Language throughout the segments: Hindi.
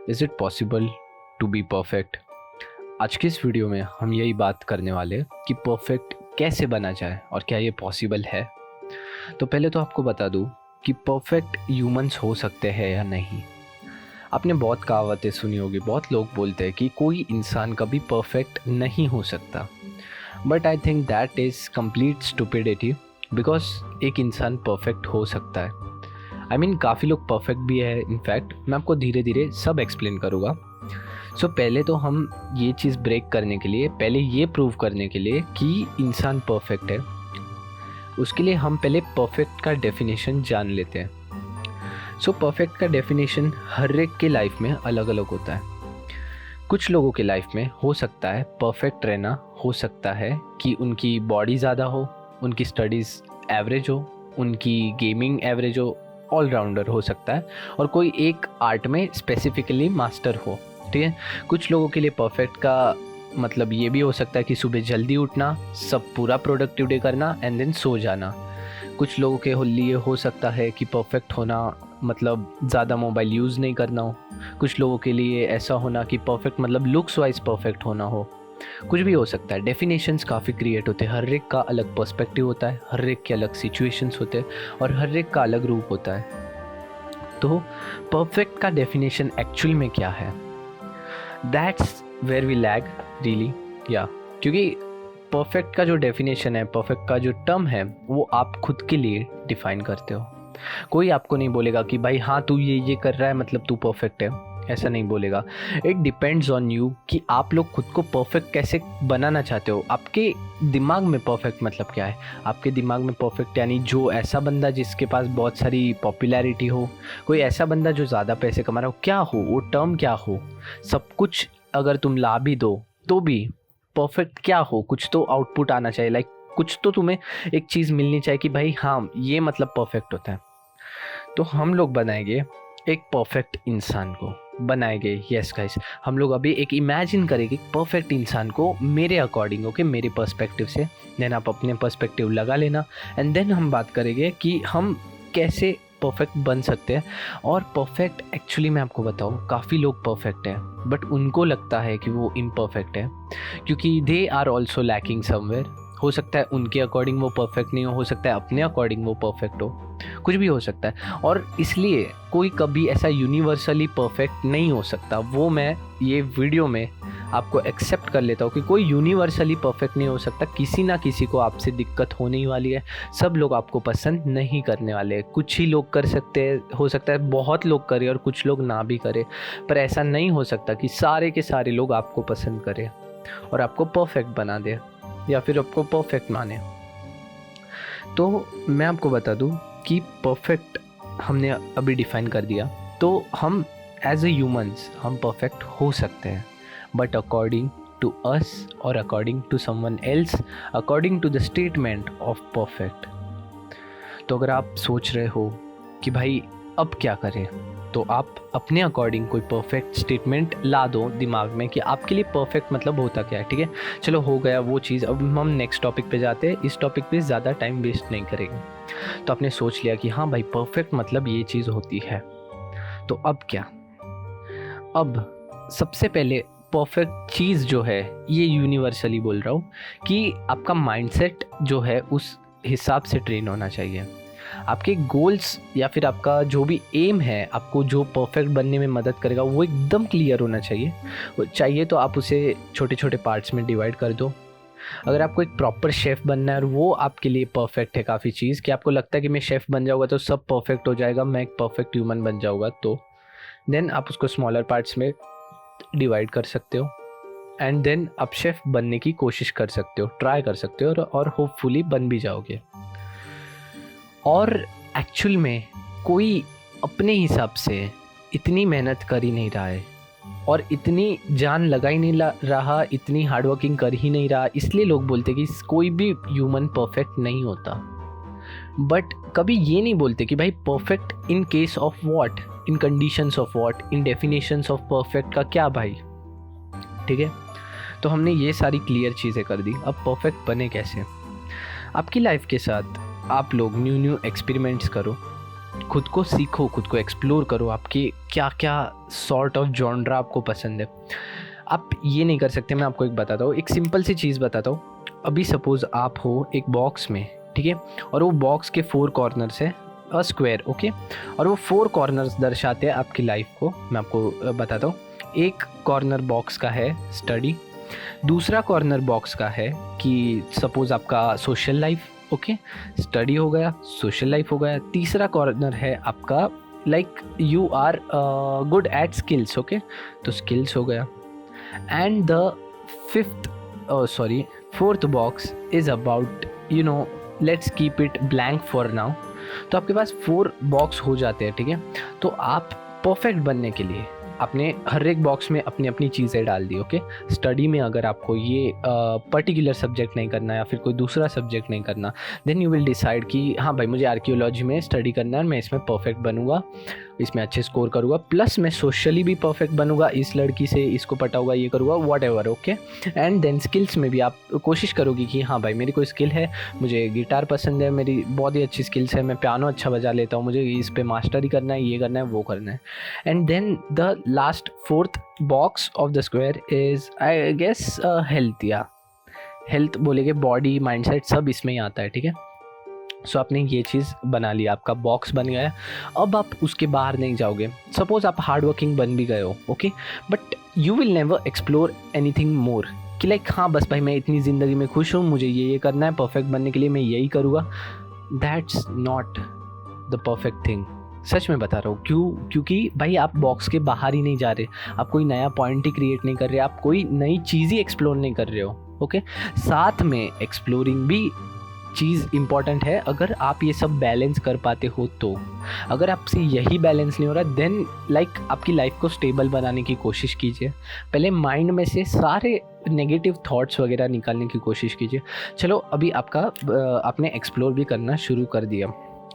Is it possible to be perfect? आज की इस वीडियो में हम यही बात करने वाले हैं कि परफेक्ट कैसे बना जाए और क्या ये पॉसिबल है। तो पहले तो आपको बता दूं कि परफेक्ट ह्यूमंस हो सकते हैं या नहीं। आपने बहुत कहावतें सुनी होगी, बहुत लोग बोलते हैं कि कोई इंसान कभी परफेक्ट नहीं हो सकता, but I think that is complete stupidity. Because एक इंसान परफेक्ट हो सकता है। काफ़ी लोग परफेक्ट भी है। इनफैक्ट मैं आपको धीरे धीरे सब एक्सप्लेन करूँगा। सो पहले तो हम ये चीज़ ब्रेक करने के लिए, पहले ये प्रूव करने के लिए कि इंसान परफेक्ट है, उसके लिए हम पहले परफेक्ट का डेफिनेशन जान लेते हैं। सो परफेक्ट का डेफिनेशन हर एक के लाइफ में अलग अलग होता है। कुछ लोगों के लाइफ में हो सकता है परफेक्ट रहना, हो सकता है कि उनकी बॉडी ज़्यादा हो, उनकी स्टडीज़ एवरेज हो, उनकी गेमिंग एवरेज हो, ऑलराउंडर हो सकता है, और कोई एक आर्ट में स्पेसिफिकली मास्टर हो। ठीक है। कुछ लोगों के लिए परफेक्ट का मतलब ये भी हो सकता है कि सुबह जल्दी उठना, सब पूरा प्रोडक्टिव डे करना एंड देन सो जाना। कुछ लोगों के लिए हो सकता है कि परफेक्ट होना मतलब ज़्यादा मोबाइल यूज़ नहीं करना हो। कुछ लोगों के लिए ऐसा होना कि परफेक्ट मतलब लुक्स वाइज परफेक्ट होना हो। कुछ भी हो सकता है। डेफिनेशंस काफ़ी क्रिएट होते हैं, हर एक का अलग पर्सपेक्टिव होता है, हर एक के अलग सिचुएशंस होते हैं और हर एक का अलग रूप होता है। तो परफेक्ट का डेफिनेशन एक्चुअल में क्या है, that's where we lag really. या क्योंकि परफेक्ट का जो डेफिनेशन है, परफेक्ट का जो टर्म है, वो आप खुद के लिए डिफाइन करते हो। कोई आपको नहीं बोलेगा कि भाई हाँ तू ये कर रहा है मतलब तू परफेक्ट है, ऐसा नहीं बोलेगा। इट डिपेंड्स ऑन यू कि आप लोग खुद को परफेक्ट कैसे बनाना चाहते हो। आपके दिमाग में परफेक्ट मतलब क्या है। आपके दिमाग में परफेक्ट यानी जो ऐसा बंदा जिसके पास बहुत सारी पॉपुलैरिटी हो, कोई ऐसा बंदा जो ज़्यादा पैसे कमा रहा हो, क्या हो वो टर्म, क्या हो, सब कुछ अगर तुम ला भी दो तो भी परफेक्ट क्या हो, कुछ तो आउटपुट आना चाहिए। लाइक कुछ तो तुम्हें एक चीज़ मिलनी चाहिए कि भाई हाँ ये मतलब परफेक्ट होता है। तो हम लोग बनाएंगे एक परफेक्ट इंसान को, बनाएंगे। यस गाइस, हम लोग अभी एक इमेजिन करेंगे परफेक्ट इंसान को मेरे अकॉर्डिंग, ओके, मेरे पर्सपेक्टिव से। देन आप अपने पर्सपेक्टिव लगा लेना एंड देन हम बात करेंगे कि हम कैसे परफेक्ट बन सकते हैं। और परफेक्ट एक्चुअली मैं आपको बताऊँ, काफ़ी लोग परफेक्ट हैं बट उनको लगता है कि वो इम्परफेक्ट है क्योंकि they are also lacking somewhere. हो सकता है उनके अकॉर्डिंग वो परफेक्ट नहीं हो सकता है अपने अकॉर्डिंग वो परफेक्ट हो, कुछ भी हो सकता है। और इसलिए कोई कभी ऐसा यूनिवर्सली परफेक्ट नहीं हो सकता। वो मैं ये वीडियो में आपको एक्सेप्ट कर लेता हूँ कि कोई यूनिवर्सली परफेक्ट नहीं हो सकता। किसी ना किसी को आपसे दिक्कत होने ही वाली है। सब लोग आपको पसंद नहीं करने वाले। कुछ ही लोग कर सकते हैं, हो सकता है बहुत लोग करें और कुछ लोग ना भी करें, पर ऐसा नहीं हो सकता कि सारे के सारे लोग आपको पसंद करें और आपको परफेक्ट बना दे या फिर आपको परफेक्ट माने। तो मैं आपको बता दूं कि परफेक्ट हमने अभी डिफाइन कर दिया, तो हम एज ए ह्यूमंस हम परफेक्ट हो सकते हैं, बट अकॉर्डिंग टू अस और according to someone else, according to the statement of perfect. तो अगर आप सोच रहे हो कि भाई अब क्या करें, तो आप अपने अकॉर्डिंग कोई परफेक्ट स्टेटमेंट ला दो दिमाग में कि आपके लिए परफेक्ट मतलब होता क्या है। ठीक है, चलो हो गया वो चीज़। अब हम नेक्स्ट टॉपिक पे जाते हैं। इस टॉपिक पे ज़्यादा टाइम वेस्ट नहीं करेंगे। तो आपने सोच लिया कि हाँ भाई परफेक्ट मतलब ये चीज़ होती है, तो अब क्या। अब सबसे पहले परफेक्ट चीज़ जो है, ये यूनिवर्सली बोल रहा हूँ कि आपका माइंडसेट जो है उस हिसाब से ट्रेन होना चाहिए। आपके गोल्स या फिर आपका जो भी एम है, आपको जो परफेक्ट बनने में मदद करेगा, वो एकदम क्लियर होना चाहिए तो आप उसे छोटे छोटे पार्ट्स में डिवाइड कर दो। अगर आपको एक प्रॉपर शेफ़ बनना है और वो आपके लिए परफेक्ट है काफ़ी चीज़, कि आपको लगता है कि मैं शेफ़ बन जाऊँगा तो सब परफेक्ट हो जाएगा, मैं एक परफेक्ट ह्यूमन बन जाऊँगा, तो देन आप उसको स्मॉलर पार्ट्स में डिवाइड कर सकते हो एंड देन आप शेफ़ बनने की कोशिश कर सकते हो, ट्राई कर सकते हो और होपफुली बन भी जाओगे। और एक्चुअल में कोई अपने हिसाब से इतनी मेहनत कर ही नहीं रहा है और इतनी जान लगा ही नहीं रहा, इतनी हार्डवर्किंग कर ही नहीं रहा, इसलिए लोग बोलते कि कोई भी ह्यूमन परफेक्ट नहीं होता। बट कभी ये नहीं बोलते कि भाई perfect in case of what, in conditions of what, in definitions of perfect का क्या भाई। ठीक है, तो हमने ये सारी क्लियर चीज़ें कर दी। अब परफेक्ट बने कैसे। आपकी लाइफ के साथ आप लोग न्यू एक्सपेरिमेंट्स करो, खुद को सीखो, खुद को एक्सप्लोर करो, आपके क्या क्या सॉर्ट ऑफ जॉनरा आपको पसंद है। आप ये नहीं कर सकते, मैं आपको एक बताता हूँ, एक सिंपल सी चीज़ बताता हूँ। अभी सपोज़ आप हो एक बॉक्स में, ठीक है, और वो बॉक्स के 4 कॉर्नर्स है अ स्क्वायर, ओके, और वो 4 कॉर्नर्स दर्शाते हैं आपकी लाइफ को। मैं आपको बताता हूँ। एक कॉर्नर बॉक्स का है स्टडी, दूसरा कॉर्नर बॉक्स का है कि सपोज़ आपका सोशल लाइफ, ओके, स्टडी हो गया, सोशल लाइफ हो गया। तीसरा कॉर्नर है आपका like you are good at skills, okay, तो स्किल्स हो गया। And the fifth sorry fourth box is about let's keep it blank for now. तो आपके पास 4 बॉक्स हो जाते हैं, ठीक है। तो आप परफेक्ट बनने के लिए आपने हर एक बॉक्स में अपनी अपनी चीज़ें डाल दी, ओके। स्टडी में अगर आपको ये पर्टिकुलर सब्जेक्ट नहीं करना या फिर कोई दूसरा सब्जेक्ट नहीं करना, देन यू विल डिसाइड कि हाँ भाई मुझे आर्कियोलॉजी में स्टडी करना है, मैं इसमें परफेक्ट बनूंगा, इसमें अच्छे स्कोर करूँगा, प्लस मैं सोशली भी परफेक्ट बनूंगा, इस लड़की से इसको पटाऊंगा, ये करूँगा, whatever, okay. And then skills में भी आप कोशिश करोगे कि हाँ भाई मेरी कोई स्किल है, मुझे गिटार पसंद है, मेरी बहुत ही अच्छी स्किल्स है, मैं पियानो अच्छा बजा लेता हूँ, मुझे इस पे मास्टरी करना है, ये करना है, वो करना है। And then the last 4th box of the square is I guess health, या हेल्थ बोलेंगे, बॉडी, माइंडसेट सब इसमें ही आता है, ठीक है। सो आपने ये चीज़ बना लिया, आपका बॉक्स बन गया। अब आप उसके बाहर नहीं जाओगे। सपोज़ आप हार्ड वर्किंग बन भी गए हो, okay, but you will never explore anything more कि लाइक हाँ बस भाई मैं इतनी ज़िंदगी में खुश हूँ, मुझे ये करना है, परफेक्ट बनने के लिए मैं यही करूँगा। That's not the perfect thing. सच में बता रहा हूँ, क्योंकि भाई आप बॉक्स के बाहर ही नहीं जा रहे, आप कोई नया पॉइंट ही क्रिएट नहीं कर रहे, आप कोई नई चीज़ ही एक्सप्लोर नहीं कर रहे हो, ओके। साथ में एक्सप्लोरिंग भी चीज़ इम्पॉर्टेंट है। अगर आप ये सब बैलेंस कर पाते हो तो, अगर आपसे यही बैलेंस नहीं हो रहा, देन लाइक आपकी लाइफ को स्टेबल बनाने की कोशिश कीजिए। पहले माइंड में से सारे नेगेटिव थॉट्स वगैरह निकालने की कोशिश कीजिए। चलो अभी आपने एक्सप्लोर भी करना शुरू कर दिया,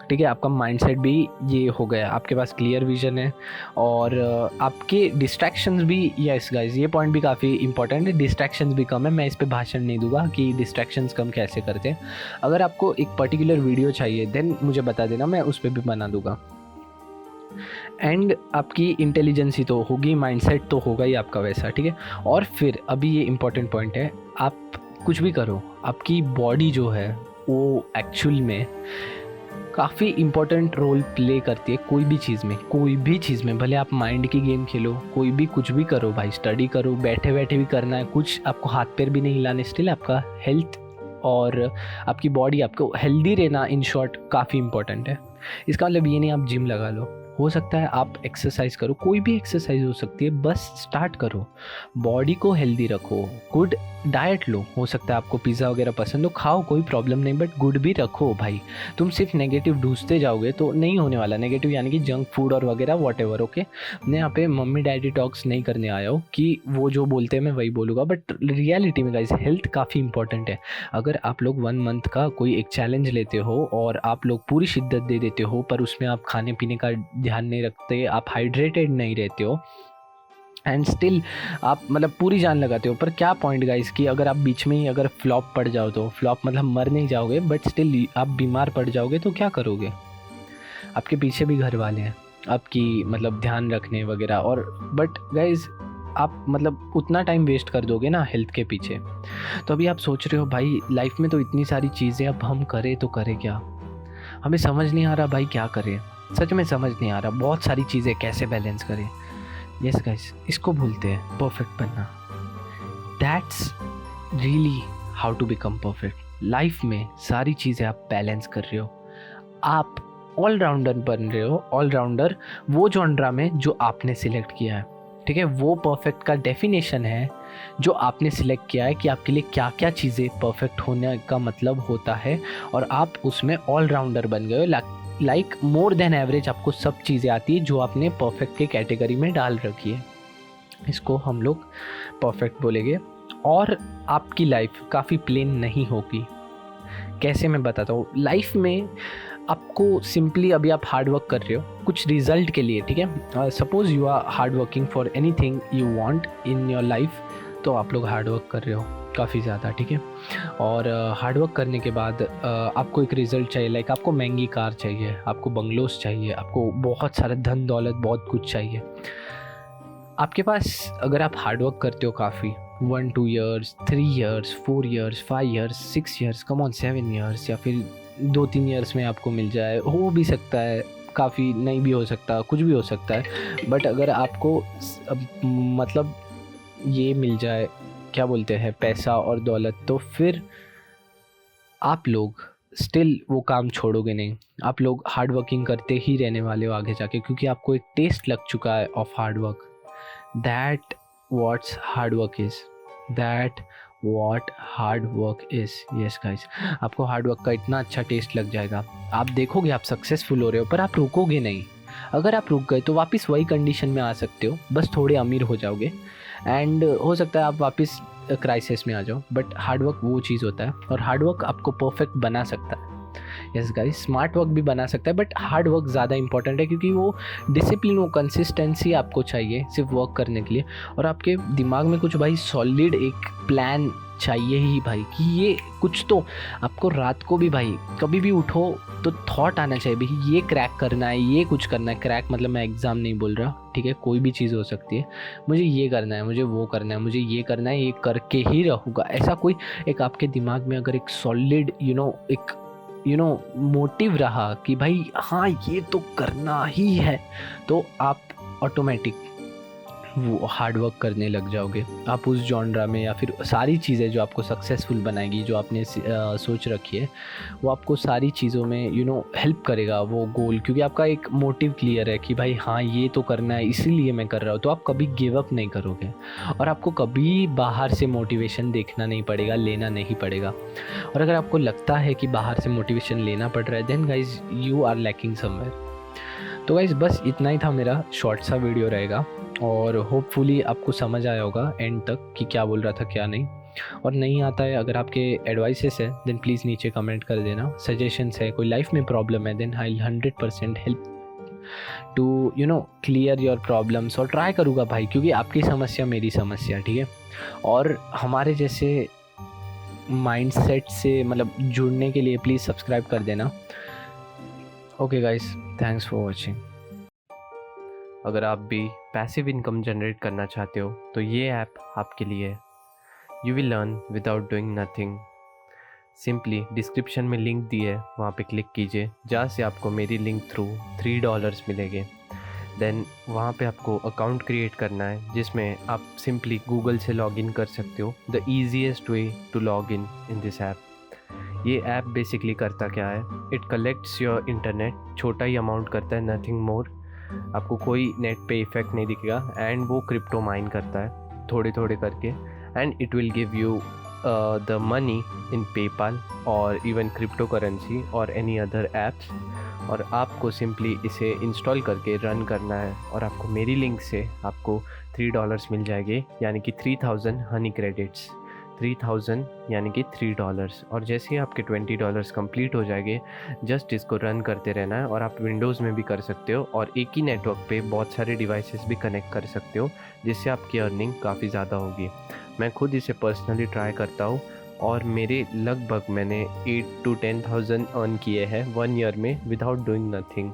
ठीक है, आपका माइंडसेट भी ये हो गया, आपके पास क्लियर विजन है और आपके डिस्ट्रैक्शंस भी, यस गाइस ये पॉइंट भी काफ़ी इंपॉर्टेंट है, डिस्ट्रैक्शंस भी कम है। मैं इस पे भाषण नहीं दूंगा कि डिस्ट्रैक्शंस कम कैसे करते हैं। अगर आपको एक पर्टिकुलर वीडियो चाहिए देन मुझे बता देना, मैं उस पर भी बना दूंगा। एंड आपकी इंटेलिजेंसी तो होगी, माइंडसेट तो होगा ही आपका वैसा, ठीक है। और फिर अभी ये इंपॉर्टेंट पॉइंट है, आप कुछ भी करो, आपकी बॉडी जो है वो एक्चुअल में काफ़ी इम्पोर्टेंट रोल प्ले करती है कोई भी चीज़ में। भले आप माइंड की गेम खेलो, कोई भी कुछ भी करो भाई, स्टडी करो, बैठे बैठे भी करना है, कुछ आपको हाथ पैर भी नहीं हिलाने, स्टिल आपका हेल्थ और आपकी बॉडी, आपको हेल्दी रहना इन शॉर्ट काफ़ी इंपॉर्टेंट है। इसका मतलब ये नहीं आप जिम लगा लो, हो सकता है आप एक्सरसाइज करो, कोई भी एक्सरसाइज हो सकती है, बस स्टार्ट करो, बॉडी को हेल्दी रखो, गुड डाइट लो। हो सकता है आपको पिज़्ज़ा वगैरह पसंद हो, खाओ, कोई प्रॉब्लम नहीं, बट गुड भी रखो भाई। तुम सिर्फ नेगेटिव ढूंढते जाओगे तो नहीं होने वाला, नेगेटिव यानी कि जंक फूड और वगैरह वॉट एवर, ओके। मैं यहाँ पे मम्मी डैडी टॉक्स नहीं करने आया हूँ कि वो जो बोलते हैं मैं वही बोलूँगा, बट रियलिटी में गाइस हेल्थ काफ़ी इंपॉर्टेंट है। अगर आप लोग 1 मंथ का कोई एक चैलेंज लेते हो और आप लोग पूरी शिद्दत दे देते हो, पर उसमें आप खाने पीने का ध्यान नहीं रखते, आप हाइड्रेटेड नहीं रहते हो, एंड स्टिल आप मतलब पूरी जान लगाते हो, पर क्या पॉइंट गाइस कि अगर आप बीच में ही अगर फ्लॉप पड़ जाओ, तो फ्लॉप मतलब मर नहीं जाओगे बट स्टिल आप बीमार पड़ जाओगे, तो क्या करोगे? आपके पीछे भी घर वाले हैं आपकी मतलब ध्यान रखने वगैरह, और बट गाइस आप मतलब उतना टाइम वेस्ट कर दोगे ना हेल्थ के पीछे। तो अभी आप सोच रहे हो भाई लाइफ में तो इतनी सारी चीज़ें, अब हम करें तो करें क्या? हमें समझ नहीं आ रहा भाई क्या करें, सच में समझ नहीं आ रहा, बहुत सारी चीज़ें कैसे बैलेंस करें। यस गाइस, इसको भूलते हैं परफेक्ट बनना। That's really how to become perfect. Life में सारी चीज़ें आप बैलेंस कर रहे हो, आप ऑलराउंडर बन रहे हो। ऑलराउंडर वो जॉनरा में जो आपने सिलेक्ट किया है, ठीक है, वो परफेक्ट का डेफिनेशन है जो आपने सिलेक्ट किया है कि आपके लिए क्या क्या चीज़ें परफेक्ट होने का मतलब होता है, और आप उसमें ऑलराउंडर बन गए हो। लाइक मोर देन एवरेज आपको सब चीज़ें आती है जो आपने परफेक्ट के कैटेगरी में डाल रखी है, इसको हम लोग परफेक्ट बोलेंगे। और आपकी लाइफ काफ़ी प्लेन नहीं होगी। कैसे, मैं बताता हूँ। लाइफ में आपको सिंपली अभी आप हार्ड वर्क कर रहे हो कुछ रिजल्ट के लिए, ठीक है। Suppose you are hard working for anything you want in your life, तो आप लोग हार्ड वर्क कर रहे हो काफ़ी ज़्यादा, ठीक है। और हार्ड वर्क करने के बाद आपको एक रिज़ल्ट चाहिए, लाइक आपको महंगी कार चाहिए, आपको बंगलोज़ चाहिए, आपको बहुत सारा धन दौलत, बहुत कुछ चाहिए। आपके पास अगर आप हार्ड वर्क करते हो काफ़ी 1-2 years, 3 years, 4 years, 5 years, 6 years, come on 7 years, या फिर 2-3 ईयर्स में आपको मिल जाए, हो भी सकता है, काफ़ी नहीं भी हो सकता, कुछ भी हो सकता है। बट अगर आपको मतलब ये मिल जाए, क्या बोलते हैं, पैसा और दौलत, तो फिर आप लोग स्टिल वो काम छोड़ोगे नहीं। आप लोग हार्ड वर्किंग करते ही रहने वाले हो आगे जाके, क्योंकि आपको एक टेस्ट लग चुका है of hard work. That what's hard work is, that what hard work is. Yes guys, आपको हार्ड वर्क का इतना अच्छा टेस्ट लग जाएगा, आप देखोगे आप सक्सेसफुल हो रहे हो, पर आप रुकोगे नहीं। अगर आप रुक गए तो वापस वही कंडीशन में आ सकते हो, बस थोड़े अमीर हो जाओगे, एंड हो सकता है आप वापस क्राइसिस में आ जाओ। बट हार्ड वर्क वो चीज़ होता है, और हार्ड वर्क आपको परफेक्ट बना सकता है। यस गाइस, स्मार्ट वर्क भी बना सकता है, बट हार्ड वर्क ज़्यादा इंपॉर्टेंट है, क्योंकि वो डिसिप्लिन, वो कंसिस्टेंसी आपको चाहिए सिर्फ वर्क करने के लिए। और आपके दिमाग में कुछ भाई सॉलिड एक प्लान चाहिए ही भाई, कि ये कुछ तो आपको रात को भी भाई कभी भी उठो तो थॉट आना चाहिए भाई, ये क्रैक करना है, ये कुछ करना है। क्रैक मतलब मैं एग्ज़ाम नहीं बोल रहा, ठीक है, कोई भी चीज़ हो सकती है। मुझे ये करना है, मुझे वो करना है, मुझे ये करना है, ये करके ही रहूँगा, ऐसा कोई एक आपके दिमाग में अगर एक सॉलिड एक मोटिव रहा कि भाई हाँ ये तो करना ही है, तो आप ऑटोमेटिक वो हार्ड वर्क करने लग जाओगे। आप उस जॉनरा में, या फिर सारी चीज़ें जो आपको सक्सेसफुल बनाएगी, जो आपने सोच रखी है, वो आपको सारी चीज़ों में हेल्प करेगा वो गोल, क्योंकि आपका एक मोटिव क्लियर है कि भाई हाँ ये तो करना है, इसीलिए मैं कर रहा हूँ। तो आप कभी गिव अप नहीं करोगे, और आपको कभी बाहर से मोटिवेशन देखना नहीं पड़ेगा, लेना नहीं पड़ेगा। और अगर आपको लगता है कि बाहर से मोटिवेशन लेना पड़ रहा है, then guys you are lacking somewhere. तो गाइज बस इतना ही था, मेरा शॉर्ट सा वीडियो रहेगा, और होपफुली आपको समझ आया होगा एंड तक कि क्या बोल रहा था क्या नहीं। और नहीं आता है, अगर आपके एडवाइसेस है देन प्लीज़ नीचे कमेंट कर देना। सजेशंस है, कोई लाइफ में प्रॉब्लम है, then I 100% help to clear your problems. और ट्राई करूँगा भाई, क्योंकि आपकी समस्या मेरी समस्या, ठीक है। और हमारे जैसे माइंडसेट से मतलब जुड़ने के लिए प्लीज़ सब्सक्राइब कर देना। Okay guys, thanks for watching. अगर आप भी पैसिव इनकम जनरेट करना चाहते हो तो ये ऐप आपके लिए है। You will learn without doing nothing. Simply description में लिंक दी है, वहाँ पे क्लिक कीजिए, जहाँ से आपको मेरी लिंक थ्रू $3 मिलेंगे। देन वहाँ पे आपको अकाउंट क्रिएट करना है, जिसमें आप सिंपली गूगल से लॉगिन कर सकते हो। The easiest way to log in this app. ये ऐप बेसिकली करता क्या है, इट कलेक्ट्स योर इंटरनेट, छोटा ही अमाउंट करता है, नथिंग मोर। आपको कोई नेट पे इफेक्ट नहीं दिखेगा, एंड वो क्रिप्टो माइन करता है थोड़े थोड़े करके, and it will give you the money in PayPal और इवन क्रिप्टो करेंसी और एनी अदर ऐप्स। और आपको सिंपली इसे इंस्टॉल करके रन करना है, और आपको मेरी लिंक से आपको $3 मिल जाएंगे, यानी कि 3000 हनी क्रेडिट्स। 3000 यानी कि $3। और जैसे ही आपके $20 कंप्लीट हो जाएंगे, जस्ट इसको रन करते रहना है। और आप विंडोज़ में भी कर सकते हो, और एक ही नेटवर्क पे बहुत सारे डिवाइसेस भी कनेक्ट कर सकते हो, जिससे आपकी अर्निंग काफ़ी ज़्यादा होगी। मैं खुद इसे पर्सनली ट्राई करता हूँ, और मेरे लगभग मैंने 8 to 10,000 अर्न किए हैं 1 ईयर में विदाउट डूइंग नथिंग।